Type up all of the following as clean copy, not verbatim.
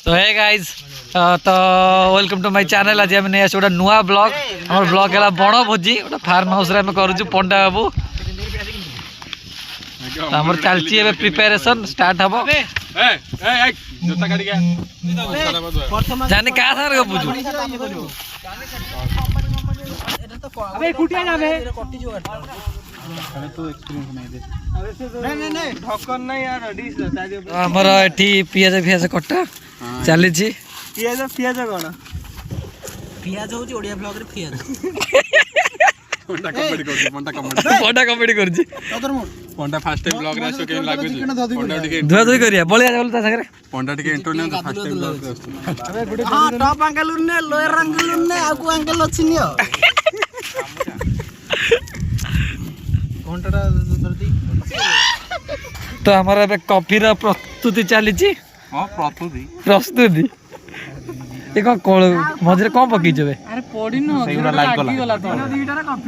तो hey guys तो welcome to my channel. आज मैंने गोटे नुआ ब्लॉग आम ब्लॉग है बण भोजी गोटे फार्म हाउस रे करूँ पंडा बाबू आम चलती प्रिपेरेसन स्टार्ट हम जाने क्या सारे बुझू आमर एठी पियाज फियाज कटा चली पियाज पियाज कौन पियाज होची ओडिया ब्लॉग रे पियाज पंडा कमेडी करजी पंडा फर्स्ट टाइम ब्लॉग रे आसो के लागु जी पंडा टिके धुआ धुई करिया बलिया बोल ता संगे पंडा टिके इंट्रो ने फर्स्ट टाइम ब्लॉग रे आसो हां टॉप एंगल ने लोअर एंगल ने आ को एंगल अछि नियो घंटाटा जल्दी तो हमारा बे कॉफी रा प्रस्तुति चली छी हां प्रस्तुति ए कोन मझरे कोन पकी जबे अरे पड़ी न सेगुरा लागी गला तो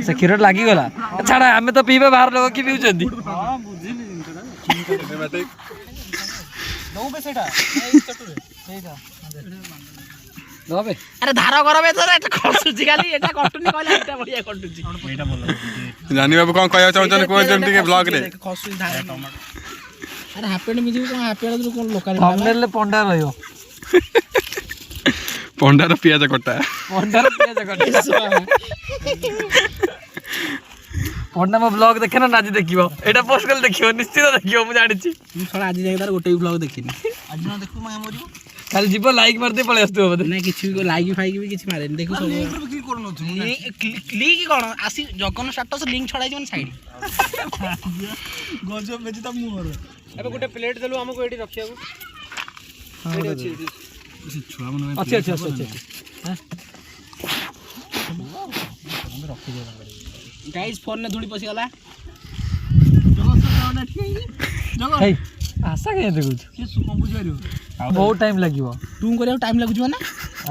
से खीर लागी गला छाड़ा हमें तो पीबे बाहर लोग की पिउचंदी हां बुझिली जिनटा बाटे दो पे सेटा ए चटुरे सेटा दबे अरे धारा करबे तो एटा खसुची खाली एटा कटुनी कहले एटा बढ़िया कटुची एटा बोल जानी बाबू कोन कहया चाहछन कोन जेमती के ब्लॉग रे खसुची धारा अरे हैप्पी में जी कोन हैप्पी कोन लोकल थंबनेल ले पंडा रहियो पंडार पियाज कटा पंडा मो ब्लॉग देखे ना आज देखियो एटा पोस्ट कर देखियो निश्चित देखियो मु जानि छी मु थोड़ा आज जाय तार गोटे ब्लॉग देखिनी आज ना देखु मैं मोरी खाली जीव लाइक मारते पळे आस्तु बदे नहीं किछि को लाइक फाइक भी किछि मारे देखु सब क्लिक करनो छु क्लिक कोन आसी जगन स्टेटस लिंक छडाई जन साइड गजब में त मुहर एबे गोटे प्लेट देलु हमको एठी रखिया को एठी अछि एठी अच्छा गाइस फोन ने धूली पसी गला आशा के देखु के सुकम बुझारियो बहुत टाइम लागिवो टू करियो टाइम लागु छ ना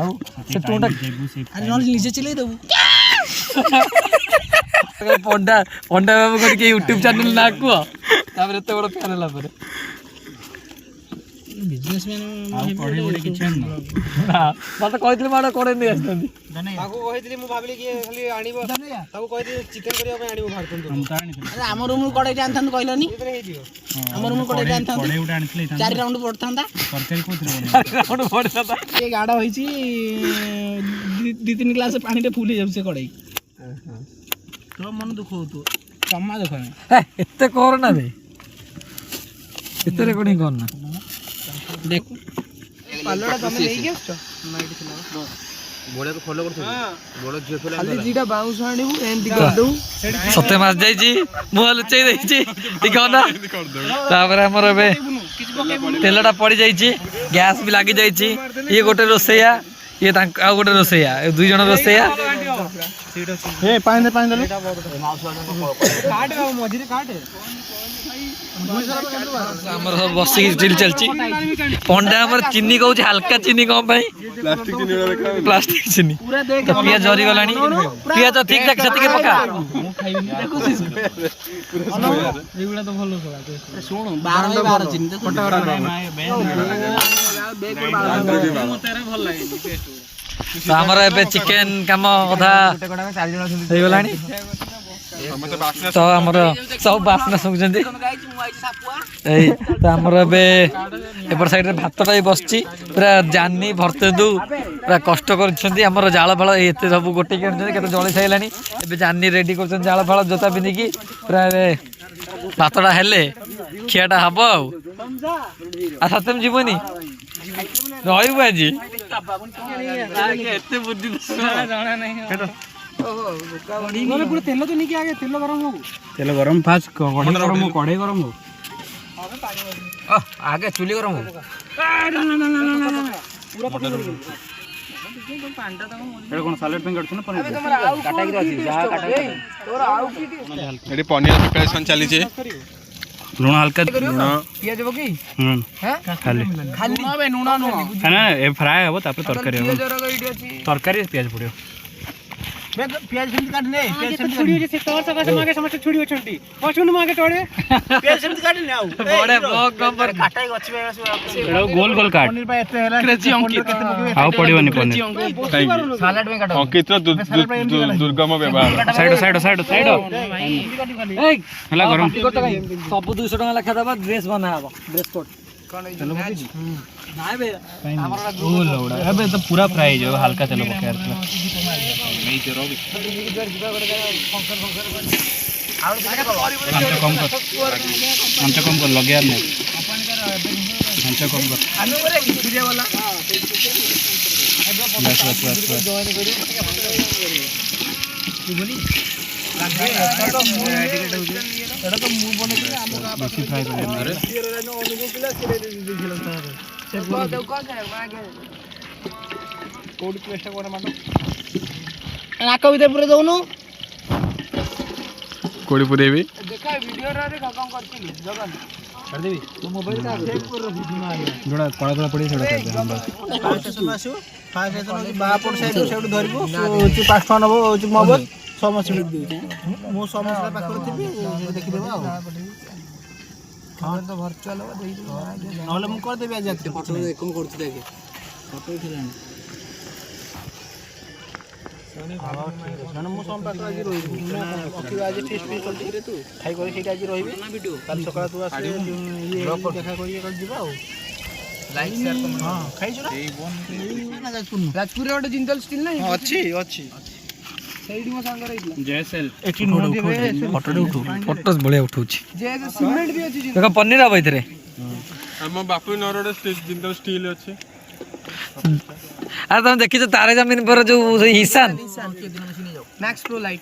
आउ से टोटा अरे न नीचे चले देबू पंडा पंडा बाबू करके YouTube चैनल ना को तापर एते बड़ फैन ला पर बिजनेसमैन पढ़े पढ़े किछ ना मत कहइतले माडा कोडे नै आस्तंदी ताको कहइतले मु भाबली कि खाली आनिबो ताको कहइतले चिकन करिया पे आनिबो भारतन तो अरे हमर रूम कोडे जानथन कहलनी हमर रूम कोडे जानथन कोडे उडा आनितले 4 राउंड पड़थांदा सरकारी कोथरे राउंड पड़थांदा ए गाडा होईची 2-3 ग्लास पानी रे फुली जाब से कोडे तो मन दुख होतो कम्मा देखो ए एते कर ना बे एते रेकॉर्डिंग कर ना देखो पालोडा तमे लेई गेछो नाइट थिला बोले को फॉलो करथु बोलो जे फले खाली जीटा बाउंस आनिबु एंडी कर दउ सते मास जाई छी मोबाइल चई देई छी देखो ना तापर हमर बे तेलडा पड़ी जाई छी गैस भी लागी जाई छी ये गोटे रोसैया ये आ गोटे रोसैया दुई जण रोसैया ए पानी दे काट मझिरे काट हमर सब बसी चिल चलची पंडा हमर चीनी कहू हल्का चीनी कम भाई प्लास्टिक चीनी तो पियाज जरी गलानी पियाज ठीक ठाक सती के पका एगुला तो भलो सला सुन 12 चीनी तो छोटा भल लागे तो हमर एबे चिकन काम कथा हे गलानी तो हमर सब बासना सुगजंदी ए तो हमर बे एपर साइड रे भातटा बसची पूरा जानी भरतेदु पूरा कष्ट करछंदी हमर जाळ फाळ एते सब गोटे केन केते जळी साइलानी एबे जानी रेडी करछन जाळ फाळ जोता बिनी की पूरा भातटा हेले खियाटा हबो आ सतम जीवनी रही बाजी एते बुद्धि जाना नहीं ओहो पूरा तेल तो नहीं आगे तेल गरम फास्ट कढ़ाई गरम हो आगे चुली गरम हो पूरा पांडा तो कोन सैलेड पे करछ ना पनीर काटा की अछि जा काटा तोरा आउ की एडी पनीर प्रिपरेशन चली छे लूण हल्का पियाज देबो की हैं खाली खाली बे नूना नो ना ए फ्राई हेबो तापर तरकारी हेबो तरकारी पियाज पड़ियो प्याज सेमती काट ने प्याज सेमती छुड़ी से तोर सका से मागे समस्त छुड़ी छंटी पछुन मागे टोडे प्याज सेमती काट ने आउ बड़े ब्लॉग नंबर काटाई गछि एडा गोल गोल काट पनीर पे एते हैला क्रेजी अंकित हाउ पड़िबनी पनीर सलाड में काटो अंकित दुर्गम व्यवहार साइड साइड साइड साइड हला गरम सब 200 टका लेखा दबा ड्रेस बनाबो ड्रेस कोड चलो बुझी नाय बे हमरा गोल लौड़ा अबे तो पूरा फ्राई जो हल्का चलो बकेर नहीं जरो भी हम कम कर लगे यार नहीं हम कम कर आनु रे वीडियो वाला बस बस बस तू बोली एटा तो मु बने के हम बेसी फ्राई कर अरे अनुकूल पिला चले दिखला से को दे को करे मागे कोड पेस्ट कोन मानो नाक भीतर पूरे दउनु कोड़ी पुरेबी देखा वीडियो रे खत्म करथिलु जगन कर देबी तो मोबाइल का सेव कर वीडियो में जोड़ा पड़ा पड़ा पड़ी छोड़ कर दे हम बस फास्ट से बाहापुर साइड साइड धरबो होची 5 टका नबो होची मोबाइल 6 मास मिनिट देउ मो 6 मास पाखर थिबी देखि देबो आ हां तो वर्चुअल देई नहले मु कर देबी आज फोटो एकम करथि देखे फोटो उठिलानी जन मु सोम पाखर आज रहिबी अखि आज टेस्ट पी चलती रे तू खाई करे सेटा आज रहिबी काल सकाळ तू आसे ये देखा करिए कर दिबा आ लाइक शेयर कमेंट हां खाइछु ना राजपुर रे ओटे जिंदल स्टील नहीं अछि अछि सेडी मो संग रहिला जयसेल एटी नो देबे फोटो उठो फोटोस बढिया उठौछि जे सीमेंट भी अछि देखा पन्नीर आ भइतरे हम बापू नरोडे जिंदल स्टील अछि अरे तुम देखिছো तारे जमीन पर जो ईशान मैक्स प्रो लाइट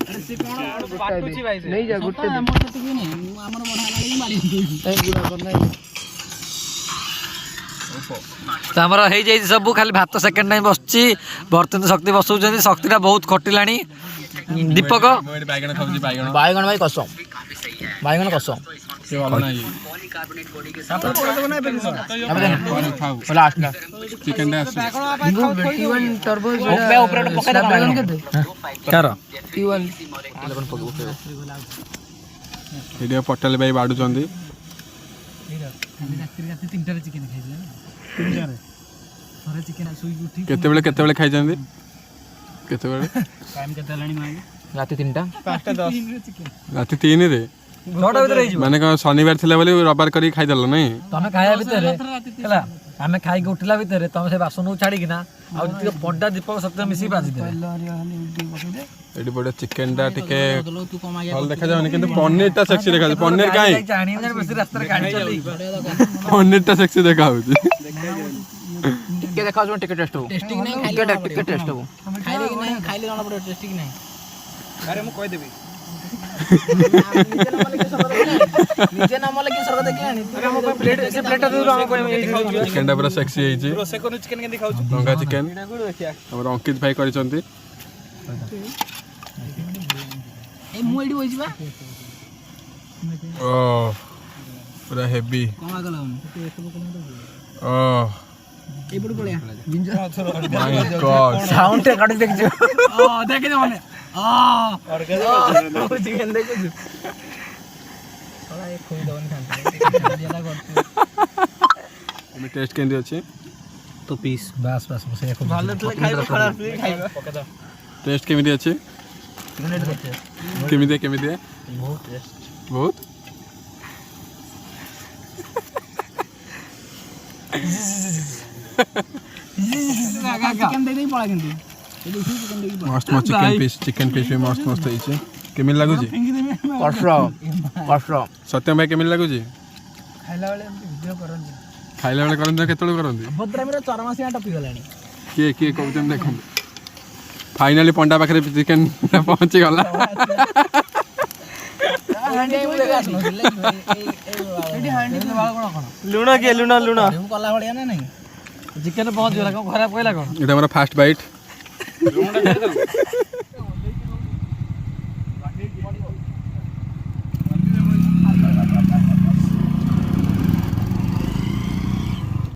अरे से कोन पाटुची भाई से नहीं जा गुटे हमर तो नहीं हमर बढ़ा लागी मारी ए गुडा कर नहीं तो आमर हो जाए सब खाली भात सेकेंड टाइम बसची बर्तन शक्ति बसौଛନ୍ତି शक्तिटा बहुत खटिलाणी दीपक बायगण भाई कसम बायगण कसम से वाला नहीं last chicken dance T1 turbo ऊपर ऊपर पका दे बायगण केते कार T1 वीडियो पटेल भाई बाडू चंदी केते बेले खाइ चंदी केते बेले टाइम केते लाणी मागे राती 3टा 5टा 10 राती 3 रे नोटा भीतर रही माने का शनिवार थिला बोली रविवार करी खाइ दल नहीं तमे खाया भीतर हला हमें खाई के उठला भीतर तमे से बासन छाड़ी कि ना आ पंडा दीपक सत्य मिसी बाजी दे एडी बडे चिकन दा टिके हल देखा जावनी किंतु पनीर ता सेक्सी देखा जा पनीर काई जानी में बेसी रास्ता रे गाड़ी चली पनीर ता सेक्सी देखा होती टिके देखा जो टिके टेस्ट हो टेस्टिंग नहीं खाइले टिके टेस्ट हो खाइले कि नहीं खाइले जाना पड़े टेस्टिंग नहीं अरे मु कह देबी निजे नाम लगे सरग देखि आनी अरे हम प्लेट से प्लेट दे हम कोइ चिकन दा पूरा सेक्सी है जी रोसे कोन चिकन के दिखाउ लंगा चिकन हमर अंकित भाई करि चंती ए मु एडी होई जिबा ओ पूरा हेवी कमा गला ओ ए बड पड़िया माय गॉड साउंड टे काटी देखियो ओ देखे दे माने और के चिकन देखो साला एक खोई दवन खाते दियाला करते हम टेस्ट केंदी अछि तो पीस बस बस से खूब भाले तले खाइबो खराब खाइबो टेस्ट केमिति अछि केमिति बहुत टेस्ट बहुत चिकन दे दे पड़ा किंतु मस्त चिकन पीस भी मस्त है केमिल लागु जी कष्ट सत्यम भाई केमिल लागु जी खाइला वाले हम वीडियो करन खाइला वाले करन केतले करन भद्रा मेरा 4 मासिया टपी गलानी के कहउतन देखम फाइनली पंडा पाखरे चिकन पहुंची गला लुणा के लुणा कला बढिया ना नहीं चिकन पहुंच गला खराब कहला कोन एटा हमरा फर्स्ट बाइट